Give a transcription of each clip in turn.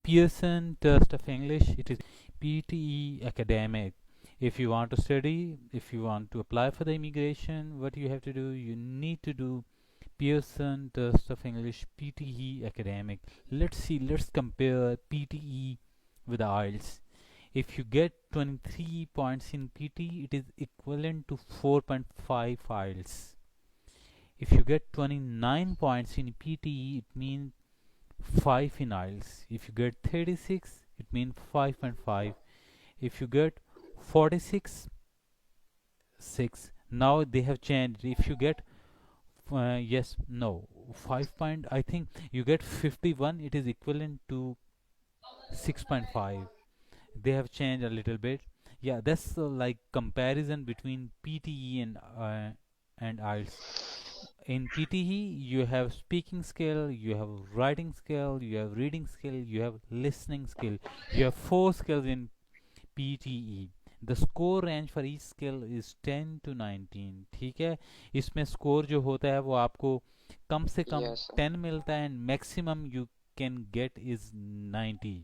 Pearson Test of English. It is PTE Academic. If you want to study, if you want to apply for the immigration, what you have to do, you need to do Pearson Test of English PTE Academic. Let's see, let's compare PTE with IELTS. If you get 23 points in PT, it is equivalent to 4.5 IELTS. If you get 29 points in PTE, it means 5 in IELTS. If you get 36, it means 5.5. If you get 46, 6. Now they have changed. If you get yes, no, 5 point, I think you get 51, it is equivalent to 6.5. They have changed a little bit. Yeah, that's like comparison between PTE and IELTS. In PTE you have speaking skill, you have writing skill, you have reading skill, you have listening skill. You have 4 skills in PTE. The score range for each skill is 10 to 19. ठीक है, इसमें score जो होता है वो आपको कम से कम Yes, sir. 10 मिलता है and maximum you can get is 90.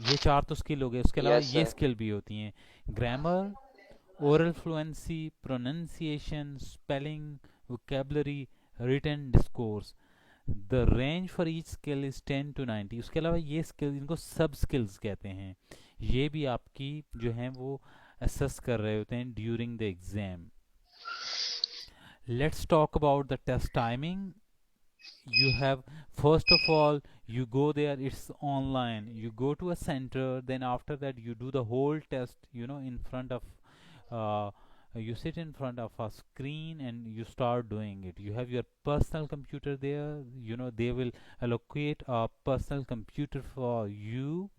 ये 4 तो स्किल हो गए, उसके अलावा Yes, ये sir. स्किल भी होती हैं: grammar, oral fluency, pronunciation, spelling, vocabulary, written discourse. The range for each skill is 10 to 90. उसके अलावा ये स्किल, इनको सब स्किल्स कहते हैं, ये भी आपकी जो हैं वो असेस कर रहे होते हैं during the exam. Let's talk about the test timing. You have, first of all, you go there, it's online, you go to a center, then after that you do the whole test, in front of uh, you sit in front of a screen and you start doing it. You have your personal computer there, they will allocate a personal computer for you,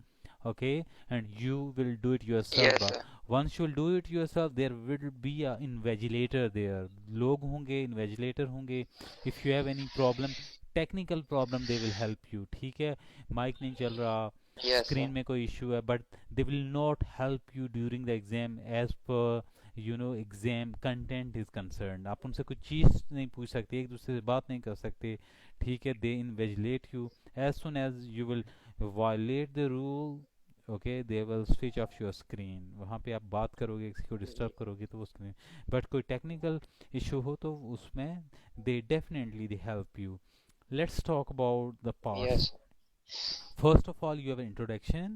okay, and you will do it yourself. Yes, But sir. once you will do it yourself, there will be a invigilator there. लोग होंगे, invigilator होंगे. If you have any problem, technical problem, they will help you. ठीक है, mic नहीं चल रहा, Yes, sir. Screen में कोई इशू है, but they will not help you during the exam as per exam content is concern. आप उनसे कुछ चीज़ नहीं पूछ सकते, एक दूसरे से बात नहीं कर सकते. ठीक है, they invigilate you. As soon as you will violate the rule, okay, they will switch off your screen. वहाँ पे आप बात करोगे, किसी को डिस्टर्ब करोगे तो वो स्क्रीन. बट कोई टेक्निकल इशू हो तो उसमें they definitely they help you. Let's talk about the parts. Yes, First of all, you have an introduction.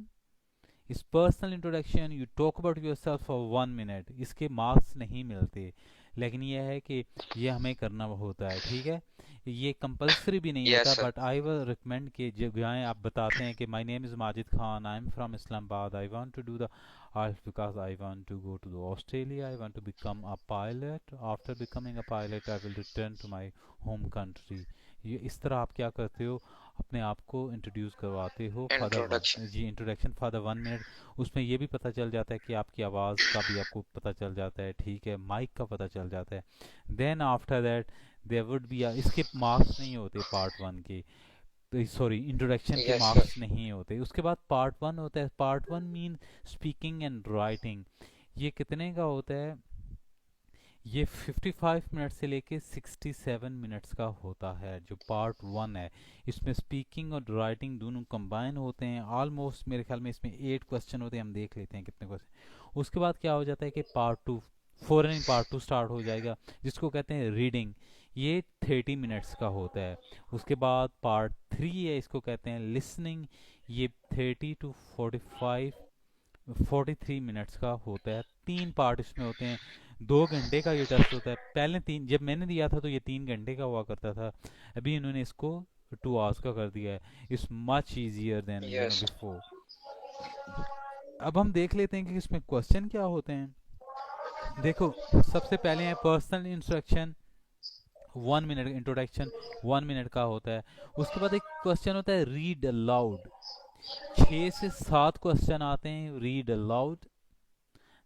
इस personal introduction, you talk about your self for 1 minute. इसके marks नहीं मिलते, लेकिन यह है कि ये हमें करना होता है. ठीक है, ये कंपलसरी भी नहीं yes, होता, sir. But I will recommend कि जब जाएँ आप बताते हैं कि my name is Majid Khan, I am from Islamabad, I want to do the IELTS because I want to go to the Australia, I want to become a pilot. After becoming a pilot, I will return to my home country. ये इस तरह आप क्या करते हो, अपने आप को इंट्रोड्यूस करवाते हो फॉर द Introduction. जी इंट्रोडक्शन फॉर द 1 मिनट. उसमें ये भी पता चल जाता है कि आपकी आवाज़ का भी आपको पता चल जाता है. ठीक है, माइक का पता चल जाता है. Then after that there would be इसके मार्क्स नहीं होते पार्ट 1 के, सॉरी इंट्रोडक्शन के Yes, sir. मार्क्स नहीं होते. उसके बाद पार्ट 1 होता है. Part 1 mean speaking and writing. ये कितने का होता है, ये 55 मिनट से लेके 67 मिनट्स का होता है जो पार्ट 1 है. इसमें स्पीकिंग और राइटिंग दोनों कंबाइन होते हैं. ऑलमोस्ट मेरे ख्याल में इसमें 8 क्वेश्चन होते हैं. हम देख लेते हैं कितने क्वेश्चन. उसके बाद क्या हो जाता है कि पार्ट 2, फौरन पार्ट 2 स्टार्ट हो जाएगा, जिसको कहते हैं रीडिंग. ये 30 मिनट्स का होता है. उसके बाद पार्ट 3 है, इसको कहते हैं लिसनिंग. ये 30 to 43 मिनट्स का होता है. 3 पार्ट इसमें होते हैं. 2 घंटे का ये टेस्ट होता है. पहले जब मैंने दिया था तो ये 3 घंटे का हुआ करता था. अभी इन्होंने इसको 2 आवर्स का कर दिया है. It's much easier than Yes, sir. Before. अब हम देख लेते हैं कि इसमें क्वेश्चन क्या होते हैं. देखो, सबसे पहले है personal instruction, 1 minute introduction, 1 minute का होता है. उसके बाद एक क्वेश्चन होता है रीड अलाउड. 6 से 7 क्वेश्चन आते हैं read aloud.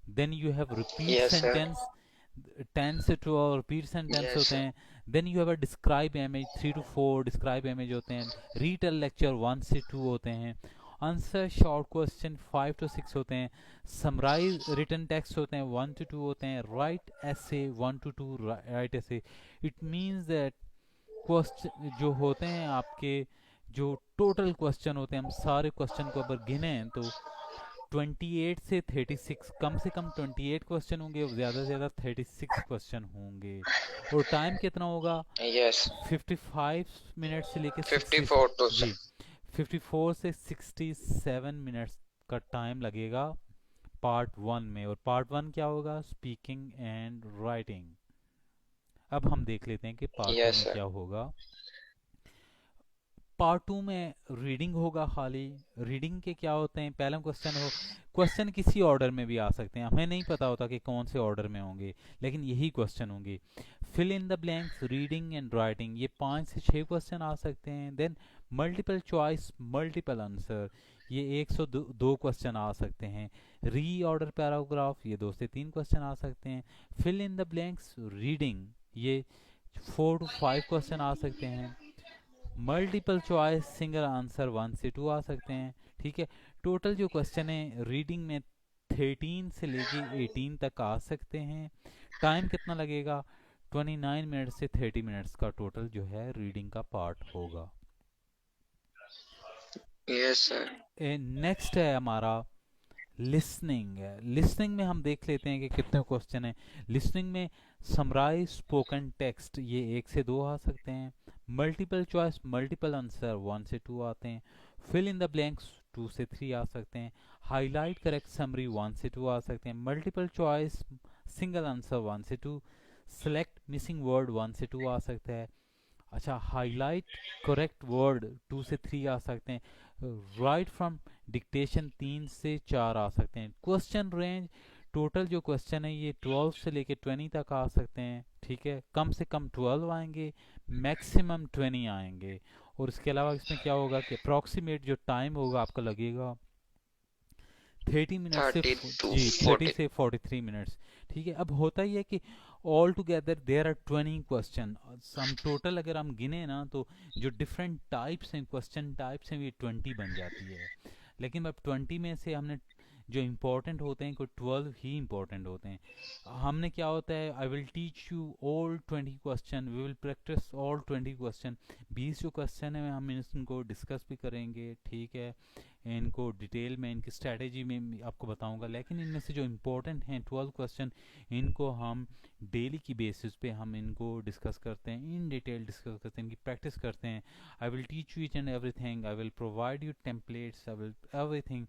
Then you have repeat Yes, sir. Sentence, 10 से 12 रिपीट सेंटेंस Yes, होते sir. हैं. Then you have a describe image, 3 to 4 describe image होते हैं. रीड अ लेक्चर 1 से 2 होते हैं. आंसर शॉर्ट क्वेश्चन 5 to 6 होते हैं. समराइज रिटन टेक्स्ट होते हैं 1 to 2 होते हैं. राइट ऐसे 1 to 2 राइट ऐसे. इट मीन्स दैट क्वेश्चन जो होते हैं आपके जो टोटल क्वेश्चन होते हैं, हम सारे क्वेश्चन को अगर गिने तो 28 से 36, कम से कम 28 क्वेश्चन होंगे और ज़्यादा से ज़्यादा 36 क्वेश्चन होंगे। और टाइम कितना होगा? यस 55 मिनट से लेके 60, 54 टू जी 54 से 67 मिनट्स का टाइम लगेगा पार्ट वन में। और पार्ट वन क्या होगा? Speaking and writing. अब हम देख लेते हैं कि पार्ट टू यस में सर क्या होगा। पार्ट टू में रीडिंग होगा खाली। रीडिंग के क्या होते हैं? पहला क्वेश्चन हो, क्वेश्चन किसी ऑर्डर में भी आ सकते हैं, हमें नहीं पता होता कि कौन से ऑर्डर में होंगे, लेकिन यही क्वेश्चन होंगे। Fill in the blanks, reading and writing, ये 5 से 6 क्वेश्चन आ सकते हैं। Then multiple choice, multiple answer, ये 102 क्वेश्चन आ सकते हैं। री ऑर्डर पैराग्राफ, ये 2 से 3 क्वेश्चन आ सकते हैं। Fill in the blanks reading, ये 4 to 5 क्वेश्चन आ सकते हैं। मल्टीपल चॉइस सिंगल आंसर 1 से 2 आ सकते हैं। ठीक है, टोटल जो क्वेश्चन है रीडिंग में 13 से लेके 18 तक आ सकते हैं। टाइम कितना लगेगा? 29 मिनट से 30 मिनट्स का टोटल जो है रीडिंग का पार्ट होगा। यस सर नेक्स्ट है हमारा लिसनिंग। लिसनिंग में हम देख लेते हैं कि कितने क्वेश्चन हैं। लिसनिंग में समराइज स्पोकन टेक्स्ट, ये 1 से 2 आ सकते हैं। मल्टीपल चॉइस मल्टीपल आंसर 1 से 2 आते हैं। फिल इन द ब्लैंक्स 2 से 3 आ सकते हैं। हाईलाइट करेक्ट समरी 1 से 2 आ सकते हैं। मल्टीपल चॉइस सिंगल आंसर 1 से 2। सेलेक्ट मिसिंग वर्ड 1 से 2 आ सकता है। अच्छा, हाईलाइट करेक्ट वर्ड 2 से 3 आ सकते हैं। राइट फ्रॉम डिक्टेशन 3 से 4 आ सकते हैं। क्वेश्चन रेंज, टोटल जो क्वेश्चन है ये 12 से लेके 20 तक आ सकते हैं। ठीक है, कम से कम 12 आएंगे, मैक्सिमम 20 आएंगे। और इसके अलावा इसमें क्या होगा कि अप्रॉक्सीमेट जो टाइम होगा आपका लगेगा 30 मिनट से 30 टू जी 30 40 से 43 मिनट्स। ठीक है, अब होता ही है कि all together there are 20 question. हम टोटल अगर हम गिने ना तो जो डिफरेंट टाइप्स हैं, क्वेश्चन टाइप्स हैं, ये 20 बन जाती है। लेकिन अब 20 में से हमने जो इम्पोर्टेंट होते हैं कोई 12 ही इम्पोर्टेंट होते हैं। हमने क्या होता है, I will teach you all 20 question, we will practice all 20 question. 20 जो क्वेश्चन है हम इनको डिस्कस भी करेंगे। ठीक है, इनको डिटेल में इनकी स्ट्रैटेजी में आपको बताऊंगा। लेकिन इनमें से जो इम्पोर्टेंट हैं 12 क्वेश्चन, इनको हम डेली की बेसिस पे हम इनको डिस्कस करते हैं, इन डिटेल डिस्कस करते हैं, इनकी प्रैक्टिस करते हैं। I will teach you each and everything, I will provide you templates, I will everything.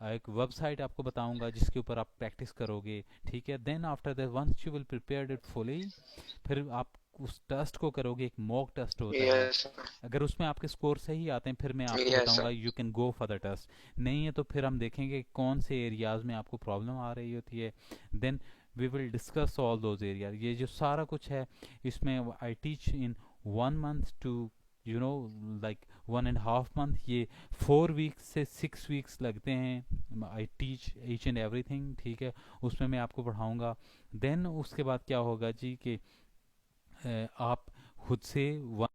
एक वेबसाइट आपको बताऊंगा जिसके ऊपर आप प्रैक्टिस करोगे। ठीक है, then after that once you will prepared it fully, फिर आप उस टेस्ट को करोगे। एक मॉक टेस्ट होता है, यस अगर उसमें आपके स्कोर सही आते हैं फिर मैं आपको यस बताऊंगा sir you can go for the test. नहीं है तो फिर हम देखेंगे कौन से एरियाज में आपको प्रॉब्लम आ रही होती है। Then we will discuss all those area. ये जो सारा कुछ है इसमें I teach in 1 month to you know like 1.5 month. ये 4 वीक्स से 6 वीक्स लगते हैं। I teach each and everything. ठीक है, उसमें मैं आपको पढ़ाऊंगा। देन उसके बाद क्या होगा जी कि आप खुद से